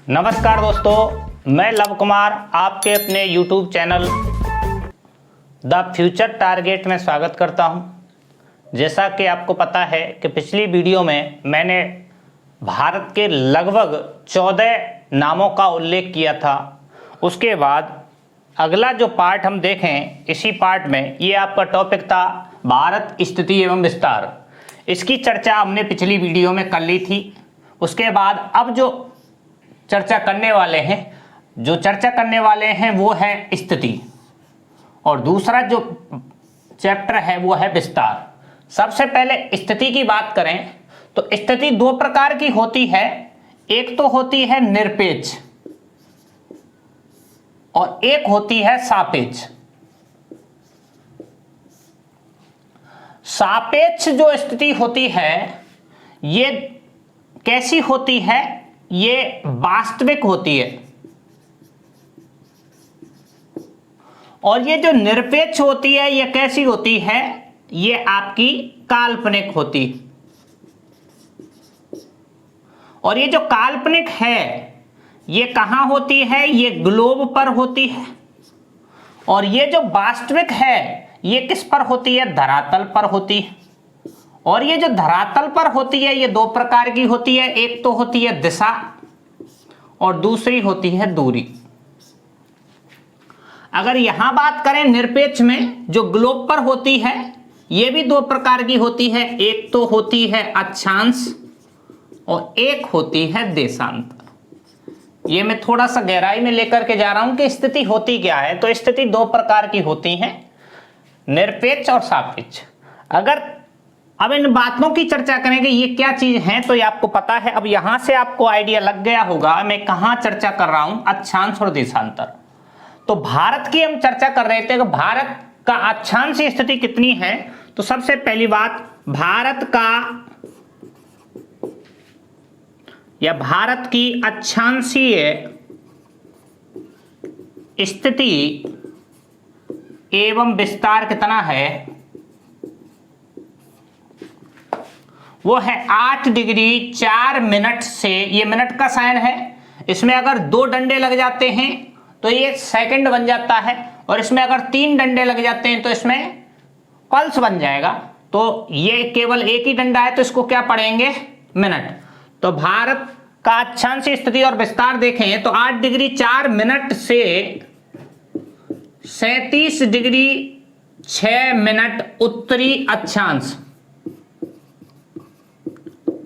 नमस्कार दोस्तों, मैं लव कुमार आपके अपने YouTube channel the future target में स्वागत करता हूं। जैसा कि आपको पता है कि पिछली वीडियो में मैंने भारत के लगभग 14 नामों का उल्लेख किया था। उसके बाद अगला जो पार्ट हम देखें, इसी पार्ट में ये आपका टॉपिक था भारत स्थिति एवं विस्तार। इसकी चर्चा हमने पिछली वीडियो में कर ली थी। उसके बाद अब जो चर्चा करने वाले हैं वो है स्थिति, और दूसरा जो चैप्टर है वो है विस्तार। सबसे पहले स्थिति की बात करें तो स्थिति दो प्रकार की होती है। एक तो होती है निरपेक्ष और एक होती है सापेक्ष। सापेक्ष जो स्थिति होती है ये कैसी होती है? ये वास्तविक होती है, और ये जो निरपेक्ष होती है ये कैसी होती है? ये आपकी काल्पनिक होती। और ये जो काल्पनिक है ये कहां होती है? ये ग्लोब पर होती है। और ये जो वास्तविक है ये किस पर होती है? धरातल पर होती है। और ये जो धरातल पर होती है ये दो प्रकार की होती है। एक तो होती है दिशा और दूसरी होती है दूरी। अगर यहां बात करें निरपेक्ष में, जो ग्लोब पर होती है ये भी दो प्रकार की होती है। एक तो होती है अक्षांश और एक होती है देशांतर। ये मैं थोड़ा सा गहराई में लेकर के जा रहा हूं कि स्थिति होती क्या है। तो स्थिति दो प्रकार की होती है, निरपेक्ष और सापेक्ष। अगर अब इन बातों की चर्चा करेंगे ये क्या चीज है तो ये आपको पता है। अब यहां से आपको आइडिया लग गया होगा मैं कहां चर्चा कर रहा हूं, अक्षांश और देशांतर। तो भारत की हम चर्चा कर रहे थे कि भारत का अक्षांशीय स्थिति कितनी है। तो सबसे पहली बात, भारत की अक्षांशीय स्थिति एवं विस्तार कितना है? वो है 8 डिग्री 4 मिनट से, ये मिनट का साइन है। इसमें अगर 2 डंडे लग जाते हैं तो ये सेकंड बन जाता है, और इसमें अगर 3 डंडे लग जाते हैं तो इसमें पल्स बन जाएगा। तो ये केवल एक ही डंडा है तो इसको क्या पढ़ेंगे? मिनट। तो भारत का अक्षांशीय स्थिति और विस्तार देखें तो 8 डिग्री 4 मिनट से 37 डिग्री 6 मिनट उत्तरी अक्षांश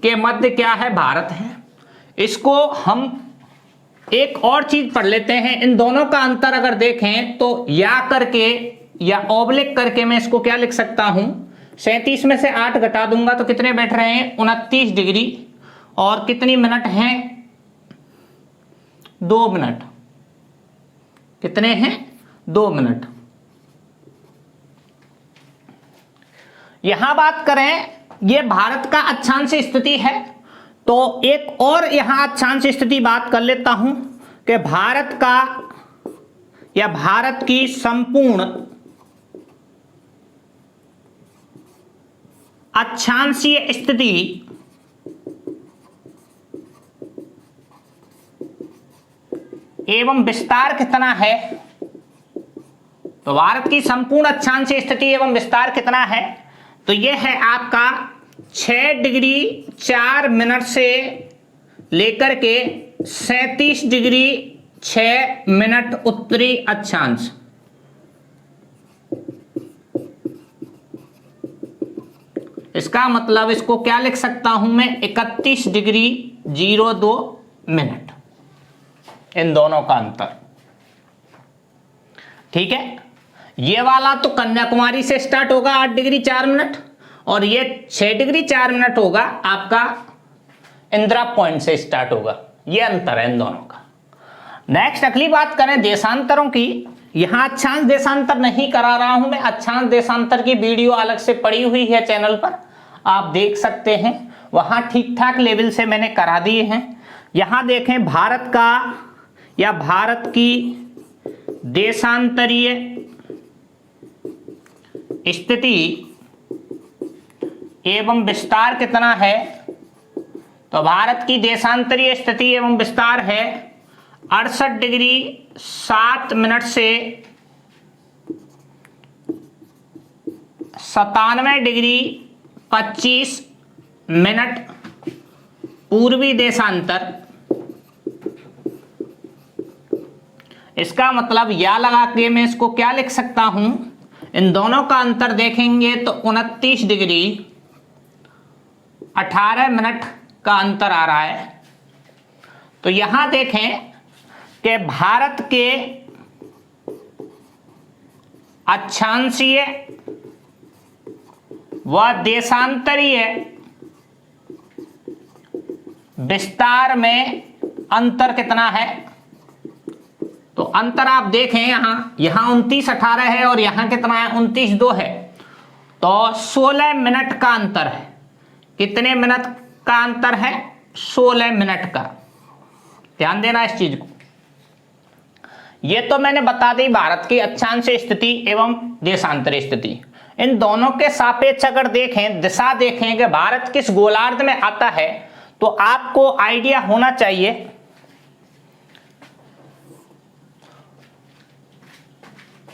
के मध्य क्या है? भारत है। इसको हम एक और चीज पढ़ लेते हैं। इन दोनों का अंतर अगर देखें तो या करके या ओब्लिक करके मैं इसको क्या लिख सकता हूं? 37 में से 8 घटा दूंगा तो कितने बैठ रहे हैं? 29 डिग्री। और कितनी मिनट हैं? 2 मिनट। कितने हैं? 2 मिनट। यहां बात करें, ये भारत का अक्षांशीय स्थिति है। तो एक और यहां अक्षांशीय स्थिति बात कर लेता हूं कि भारत की संपूर्ण अक्षांशीय स्थिति एवं विस्तार कितना है? तो भारत की संपूर्ण अक्षांशीय स्थिति एवं विस्तार कितना है? तो यह है आपका 6 डिग्री 4 मिनट से लेकर के 37 डिग्री 6 मिनट उत्तरी अक्षांश। इसका मतलब इसको क्या लिख सकता हूं मैं? 31 डिग्री 02 मिनट। इन दोनों का अंतर, ठीक है। ये वाला तो कन्याकुमारी से स्टार्ट होगा 8 डिग्री 4 मिनट, और ये 6 डिग्री 4 मिनट होगा आपका इंदिरा पॉइंट से स्टार्ट होगा। ये अंतर है इन दोनों का। नेक्स्ट अगली बात करें देशांतरों की। यहां अक्षांश देशांतर नहीं करा रहा हूं मैं। अक्षांश देशांतर की वीडियो अलग से पड़ी हुई है चैनल पर, आप देख सकते हैं। वहां ठीक ठाक लेवल से मैंने करा दिए हैं। यहां देखें भारत की देशांतरीय स्थिति एवं विस्तार कितना है? तो भारत की देशांतरीय स्थिति एवं विस्तार है 68 डिग्री 7 मिनट से 97 डिग्री 25 मिनट पूर्वी देशांतर। इसका मतलब या लगा के मैं इसको क्या लिख सकता हूं, इन दोनों का अंतर देखेंगे तो 29 डिग्री 18 मिनट का अंतर आ रहा है। तो यहां देखें कि भारत के अक्षांशीय व देशांतरीय विस्तार में अंतर कितना है। तो अंतर आप देखें यहां 29-18 है और यहां कितना है 29-2 है, तो 16 मिनट का अंतर है। कितने मिनट का अंतर है? 16 मिनट का। ध्यान देना इस चीज को। ये तो मैंने बता दी भारत की अक्षांशीय स्थिति एवं देशांतरीय स्थिति। इन दोनों के सापेक्ष अगर देखें, दिशा देखें कि भारत किस गोलार्ध में आता है, तो आपको आइडिया होना चाहिए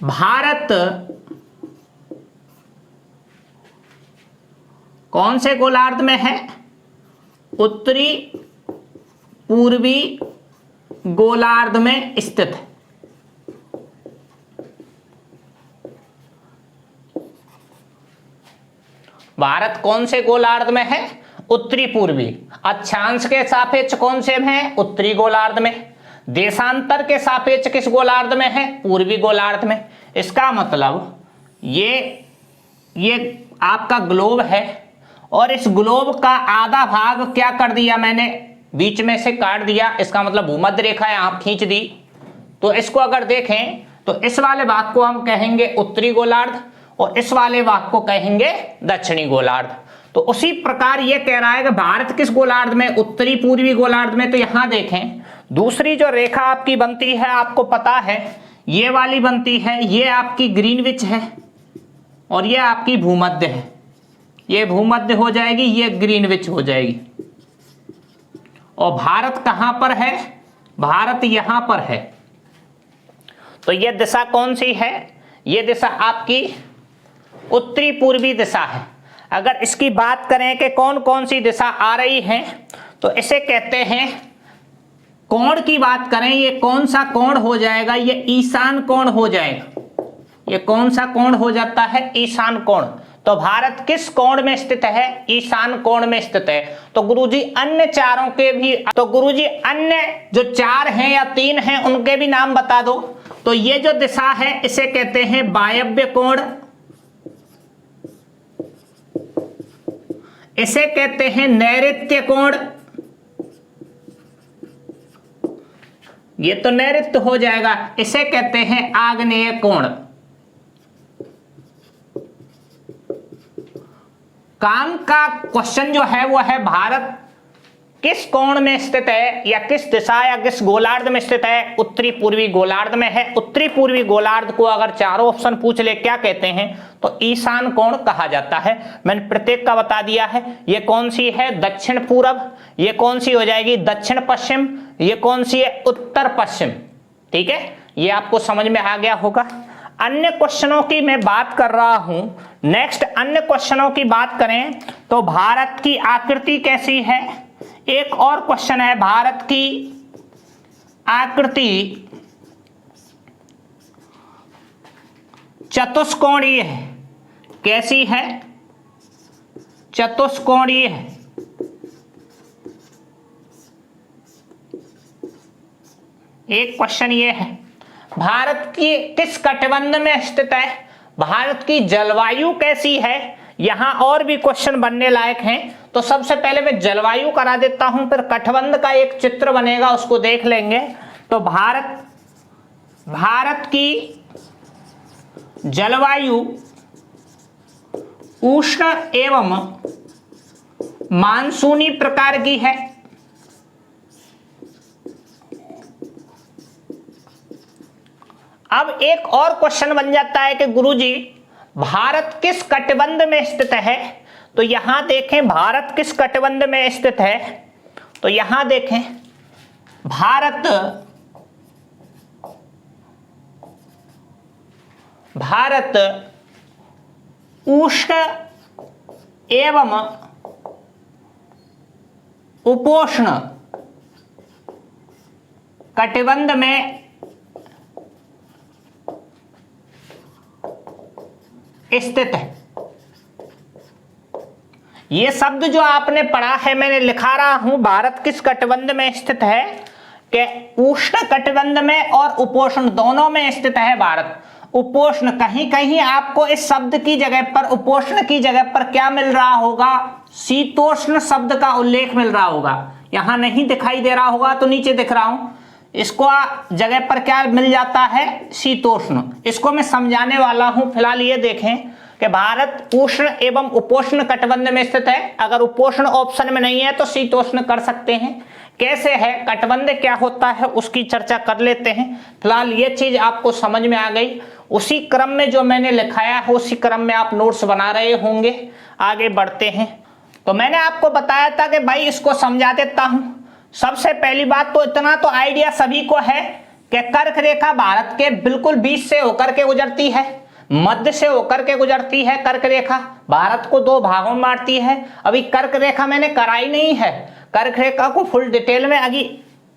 भारत कौन से गोलार्ध में है? उत्तरी पूर्वी गोलार्ध में स्थित है। भारत कौन से गोलार्ध में है? उत्तरी पूर्वी। अक्षांश के सापेक्ष कौन से में है? उत्तरी गोलार्ध में। देशांतर के सापेक्ष किस गोलार्ध में है? पूर्वी गोलार्ध में। इसका मतलब ये आपका ग्लोब है और इस ग्लोब का आधा भाग क्या कर दिया मैंने, बीच में से काट दिया। इसका मतलब भूमध्य रेखा यहां खींच दी। तो इसको अगर देखें तो इस वाले भाग को हम कहेंगे उत्तरी गोलार्ध और इस वाले भाग को कहेंगे दक्षिणी गोलार्ध। तो उसी प्रकार ये कह रहा है कि भारत किस गोलार्ध में? उत्तरी पूर्वी गोलार्ध में। तो यहां देखें दूसरी जो रेखा आपकी बनती है, आपको पता है ये वाली बनती है, ये आपकी ग्रीनविच है और ये आपकी भूमध्य है। ये भूमध्य हो जाएगी, ये ग्रीनविच हो जाएगी। और भारत कहां पर है? भारत यहां पर है। तो ये दिशा कौन सी है? ये दिशा आपकी उत्तरी पूर्वी दिशा है। अगर इसकी बात करें कि कौन कौन सी दिशा आ रही है, तो इसे कहते हैं, कोण की बात करें, ये कौन सा कोण हो जाएगा? ये ईशान कोण हो जाएगा। ये कौन सा कोण हो जाता है? ईशान कोण। तो भारत किस कोण में स्थित है? ईशान कोण में स्थित है। तो गुरुजी अन्य चारों के भी, तो गुरुजी अन्य जो 4 हैं या 3 हैं उनके भी नाम बता दो। तो ये जो दिशा है इसे कहते हैं वायव्य कोण, इसे कहते हैं नैऋत्य कोण, ये तो नैऋत्य हो जाएगा, इसे कहते हैं आग्नेय कोण। काम का क्वेश्चन जो है वो है भारत किस कोण में स्थित है या किस दिशा या किस गोलार्ध में स्थित है? उत्तरी पूर्वी गोलार्ध में है। उत्तरी पूर्वी गोलार्ध को अगर चारों ऑप्शन पूछ ले क्या कहते हैं, तो ईशान कोण कहा जाता है। मैंने प्रत्येक का बता दिया है। ये कौन सी है? दक्षिण पूर्व। ये कौन सी हो जाएगी? दक्षिण पश्चिम। ये कौन सी है? उत्तर पश्चिम। ठीक है, ये आपको समझ में आ गया होगा। अन्य क्वेश्चनों की मैं बात कर रहा हूं। नेक्स्ट अन्य क्वेश्चनों की बात करें तो भारत की आकृति कैसी है? एक और क्वेश्चन है, भारत की आकृति चतुष्कोणीय है। कैसी है? चतुष्कोणीय है। एक क्वेश्चन ये है, भारत की किस कटिबंध में स्थित है? भारत की जलवायु कैसी है? यहां और भी क्वेश्चन बनने लायक हैं। तो सबसे पहले मैं जलवायु करा देता हूं, फिर कटिबंध का एक चित्र बनेगा, उसको देख लेंगे। तो भारत की जलवायु उष्ण एवं मानसूनी प्रकार की है। अब एक और क्वेश्चन बन जाता है कि गुरुजी भारत किस कटिबंध में स्थित है? तो यहां देखें भारत किस कटिबंध में स्थित है। तो यहां देखें भारत उष्ण एवं उपोष्ण कटिबंध में स्थित है। ये शब्द जो आपने पढ़ा है, मैंने लिखा रहा हूं, भारत किस कटिबंध में स्थित है कि उष्ण कटिबंध में और उपोष्ण दोनों में स्थित है भारत। उपोष्ण, कहीं कहीं आपको इस शब्द की जगह पर, उपोष्ण की जगह पर क्या मिल रहा होगा, शीतोष्ण शब्द का उल्लेख मिल रहा होगा। यहां नहीं दिखाई दे रहा होगा तो नीचे दिख रहा हूं, इसको जगह पर क्या मिल जाता है, शीतोष्ण। इसको मैं समझाने वाला हूं। फिलहाल ये देखें कि भारत उष्ण एवं उपोष्ण कटिबंध में स्थित है। अगर उपोष्ण ऑप्शन में नहीं है तो शीतोष्ण कर सकते हैं। कैसे है, कटिबंध क्या होता है, उसकी चर्चा कर लेते हैं। फिलहाल ये चीज आपको समझ में आ गई। उसी क्रम में जो मैंने लिखाया है उसी क्रम में आप नोट्स बना रहे होंगे। आगे बढ़ते हैं। तो मैंने आपको बताया था कि भाई इसको समझा देता हूं। सबसे पहली बात तो इतना तो आइडिया सभी को है कि कर्क रेखा भारत के बिल्कुल बीच से होकर के गुजरती है, मध्य से होकर के गुजरती है। कर्क रेखा भारत को दो भागों में बांटती है। अभी कर्क रेखा मैंने कराई नहीं है, कर्क रेखा को फुल डिटेल में आगे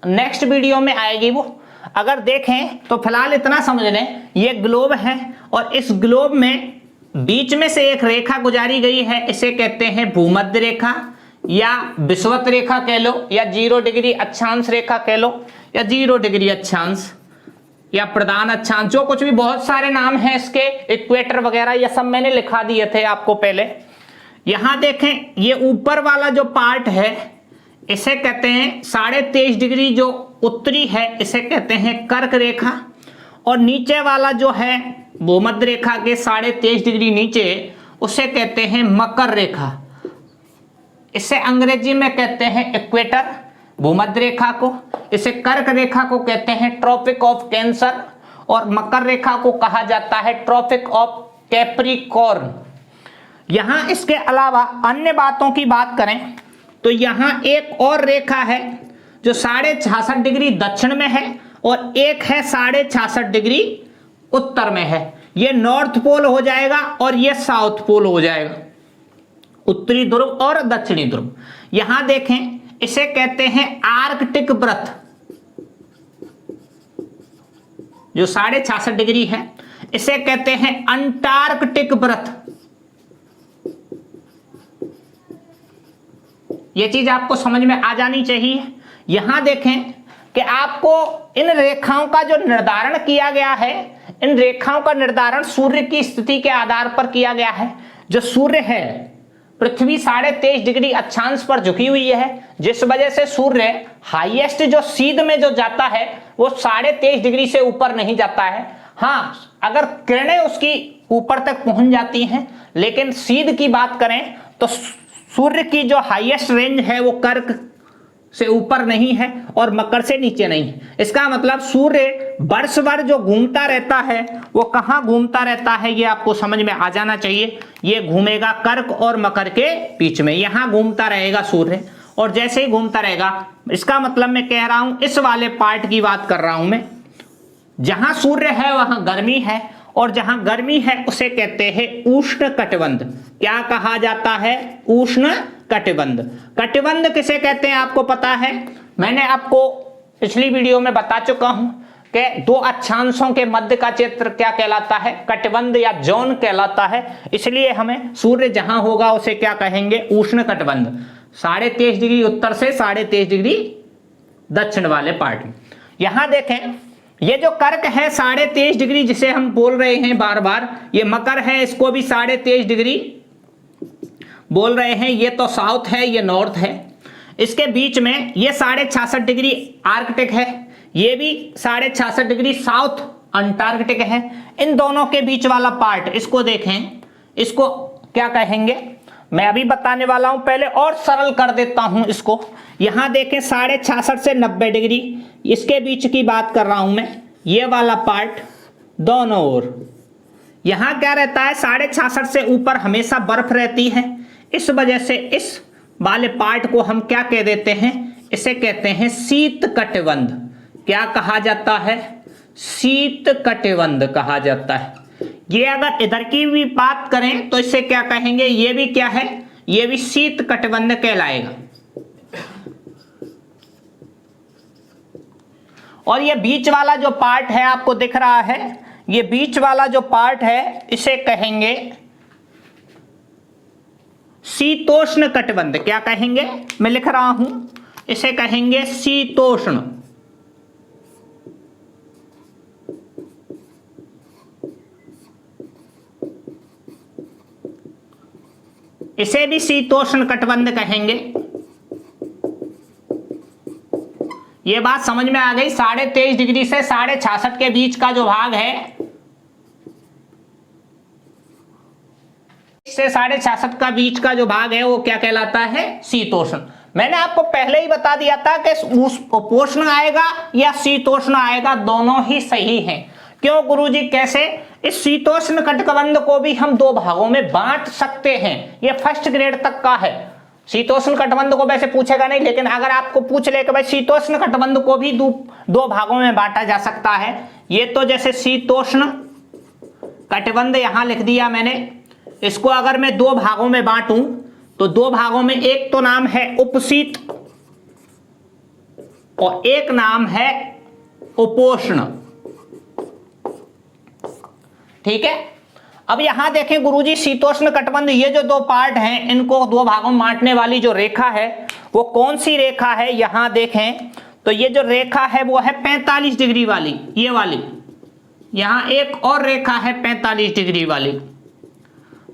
नेक्स्ट वीडियो में आएगी वो। अगर देखें तो फिलहाल इतना समझ लें, ये ग्लोब है और इस ग्लोब में बीच में से एक रेखा गुजारी गई है, इसे कहते हैं भूमध्य रेखा या विषुवत रेखा कह लो, या 0 डिग्री अक्षांश रेखा कह लो, या 0 डिग्री अक्षांश, या प्रधान अक्षांश, जो कुछ भी बहुत सारे नाम हैं इसके, इक्वेटर वगैरह, ये सब मैंने लिखा दिए थे आपको पहले। यहां देखें ये ऊपर वाला जो पार्ट है इसे कहते हैं 23.5 डिग्री, जो उत्तरी है इसे कहते हैं कर्क रेखा, और नीचे वाला जो है भूमध्य रेखा के 23.5 डिग्री नीचे उसे कहते हैं मकर रेखा। इसे अंग्रेजी में कहते हैं इक्वेटर भूमध्य रेखा को। इसे कर्क रेखा को कहते हैं ट्रॉपिक ऑफ कैंसर, और मकर रेखा को कहा जाता है ट्रॉपिक ऑफ कैप्रिकॉर्न। यहां इसके अलावा अन्य बातों की बात करें तो यहां एक और रेखा है जो 66.5 डिग्री दक्षिण में है और एक है 66.5 डिग्री उत्तर में है। ये नॉर्थ पोल हो जाएगा और ये साउथ पोल हो जाएगा, उत्तरी ध्रुव और दक्षिणी ध्रुव। यहां देखें इसे कहते हैं आर्कटिक वृत्त, जो 66.5 डिग्री है इसे कहते हैं अंटार्कटिक वृत्त। यह चीज आपको समझ में आ जानी चाहिए। यहां देखें कि आपको इन रेखाओं का जो निर्धारण किया गया है, इन रेखाओं का निर्धारण सूर्य की स्थिति के आधार पर किया गया है। जो सूर्य है, पृथ्वी 23.5 डिग्री अक्षांश पर झुकी हुई है, जिस वजह से सूर्य हाईएस्ट जो सीध में जो जाता है वो 23.5 डिग्री से ऊपर नहीं जाता है। हाँ, अगर किरणें उसकी ऊपर तक पहुंच जाती हैं, लेकिन सीध की बात करें तो सूर्य की जो हाईएस्ट रेंज है वो कर्क से ऊपर नहीं है और मकर से नीचे नहीं है। इसका मतलब सूर्य वर्ष भर जो घूमता रहता है वो कहां घूमता रहता है, ये आपको समझ में आ जाना चाहिए। ये घूमेगा कर्क और मकर के बीच में, यहां घूमता रहेगा सूर्य। और जैसे ही घूमता रहेगा, इसका मतलब मैं कह रहा हूं इस वाले पार्ट की बात कर रहा हूं मैं, जहां सूर्य है वहां गर्मी है, और जहां गर्मी है उसे कहते हैं उष्ण कटिबंध। क्या कहा जाता है? उष्ण कटिबंध। कटिबंध किसे कहते हैं आपको पता है? मैंने आपको पिछली वीडियो में बता चुका हूं कि दो अक्षांशों के मध्य का क्षेत्र क्या कहलाता है? कटिबंध या जोन कहलाता है। इसलिए हमें सूर्य जहां होगा उसे क्या कहेंगे? उष्ण कटिबंध। 23.5 डिग्री उत्तर से 23.5 डिग्री दक्षिण वाले पार्ट में। यहां देखें, ये जो कर्क है 23.5 डिग्री जिसे हम बोल रहे हैं बार बार, ये मकर है, इसको भी 23.5 डिग्री बोल रहे हैं। ये तो साउथ है, ये नॉर्थ है। इसके बीच में ये 66.5 डिग्री आर्कटिक है, ये भी 66.5 डिग्री साउथ अंटार्कटिक है। इन दोनों के बीच वाला पार्ट, इसको देखें, इसको क्या कहेंगे मैं अभी बताने वाला हूं। पहले और सरल कर देता हूं इसको। यहां देखें 66.5 से 90 डिग्री, इसके बीच की बात कर रहा हूं मैं। ये वाला पार्ट दोनों ओर, यहां क्या रहता है? 66.5 से ऊपर हमेशा बर्फ रहती है। इस वजह से इस वाले पार्ट को हम क्या कह देते हैं? इसे कहते हैं शीत कटिबंध। क्या कहा जाता है? शीत कटिबंध कहा जाता है। ये अगर इधर की भी बात करें तो इसे क्या कहेंगे? ये भी क्या है? ये भी शीत कटिबंध कहलाएगा। और ये बीच वाला जो पार्ट है आपको दिख रहा है, ये बीच वाला जो पार्ट है इसे कहेंगे शीतोष्ण कटिबंध। क्या कहेंगे? मैं लिख रहा हूं, इसे कहेंगे शीतोष्ण। इसे भी शीतोष्ण कटिबंध कहेंगे। ये बात समझ में आ गई? 23.5 डिग्री से 66.5 के बीच का जो भाग है, से 66.5 का बीच का जो भाग है वो क्या कहलाता है? शीतोष्ण। मैंने आपको पहले ही बता दिया था कि उपोष्ण आएगा या शीतोष्ण आएगा, दोनों ही सही हैं। क्यों गुरुजी? कैसे? इस शीतोष्ण कटिबंध को भी हम दो भागों में बांट सकते हैं। ये फर्स्ट ग्रेड तक का है। शीतोष्ण कटिबंध को वैसे पूछेगा नहीं, लेकिन अगर आपको पूछ ले कि भाई शीतोष्ण कटिबंध को भी दो भागों में बांटा जा सकता है, ये तो जैसे शीतोष्ण कटिबंध यहां लिख दिया मैंने। इसको अगर मैं दो भागों में बांटूं तो दो भागों में एक तो नाम है उपशीत और एक नाम है उपोष्ण। ठीक है। अब यहां देखें गुरुजी, शीतोष्ण कटिबंध, ये जो दो पार्ट हैं इनको दो भागों में बांटने वाली जो रेखा है वो कौन सी रेखा है? यहां देखें तो ये जो रेखा है वो है 45 डिग्री वाली, ये वाली। यहां एक और रेखा है 45 डिग्री वाली।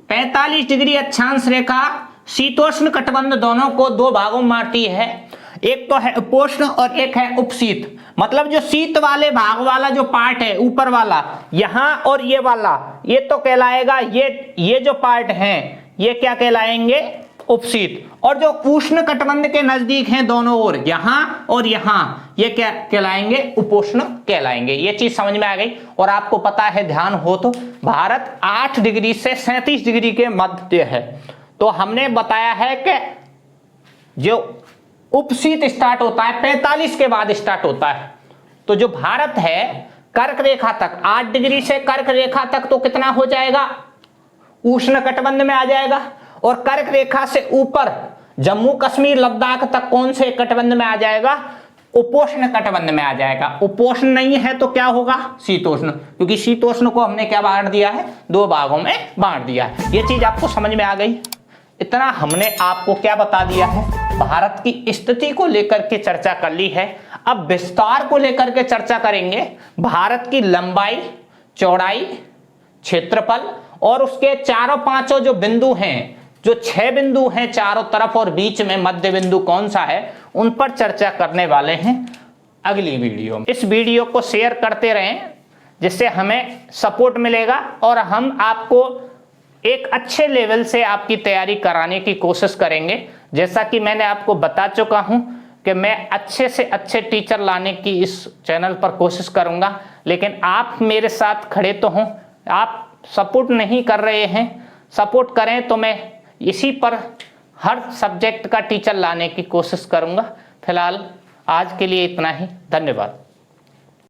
45 डिग्री अक्षांश रेखा शीतोष्ण कटिबंध दोनों को दो भागों में बांटती है। एक तो है उपोष्ण और एक है उपशीत। मतलब जो शीत वाले भाग वाला जो पार्ट है ऊपर वाला, यहां और ये वाला, ये तो कहलाएगा, ये जो पार्ट है ये क्या कहलाएंगे? उपशीत। और जो उष्ण कटिबंध के नजदीक हैं दोनों ओर, यहां और यहां, ये क्या कहलाएंगे? उपोष्ण कहलाएंगे। ये चीज समझ में आ गई? और आपको पता है, ध्यान हो तो, भारत 8 डिग्री से 37 डिग्री के मध्य है। तो हमने बताया है कि जो उपशीत स्टार्ट होता है 45 के बाद स्टार्ट होता है। तो जो भारत है कर्क रेखा तक, 8 डिग्री से कर्क रेखा तक तो कितना हो जाएगा? उष्ण कटिबंध में आ जाएगा। और कर्क रेखा से ऊपर जम्मू कश्मीर लद्दाख तक कौन से कटिबंध में आ जाएगा? उपोष्ण कटिबंध में आ जाएगा। उपोष्ण नहीं है तो क्या होगा? शीतोष्ण। क्योंकि शीतोष्ण को हमने क्या बांट दिया है? दो भागों में बांट दिया है। ये चीज आपको समझ में आ गई? इतना हमने आपको क्या बता दिया है? भारत की स्थिति को लेकर के चर्चा कर ली है। अब विस्तार को लेकर के चर्चा करेंगे। भारत की लंबाई, चौड़ाई, क्षेत्रफल और उसके चारों पांचों जो बिंदु हैं, जो 6 बिंदु हैं चारों तरफ और बीच में मध्य बिंदु कौन सा है, उन पर चर्चा करने वाले हैं अगली वीडियो में। इस वीडियो को शेयर करते रहें जिससे हमें सपोर्ट मिलेगा और हम आपको एक अच्छे लेवल से आपकी तैयारी कराने की कोशिश करेंगे। जैसा कि मैंने आपको बता चुका हूं कि मैं अच्छे से अच्छे टीचर लाने की इस चैनल पर कोशिश करूंगा, लेकिन आप मेरे साथ खड़े तो हों। आप सपोर्ट नहीं कर रहे हैं, सपोर्ट करें तो मैं इसी पर हर सब्जेक्ट का टीचर लाने की कोशिश करूंगा। फिलहाल आज के लिए इतना ही। धन्यवाद।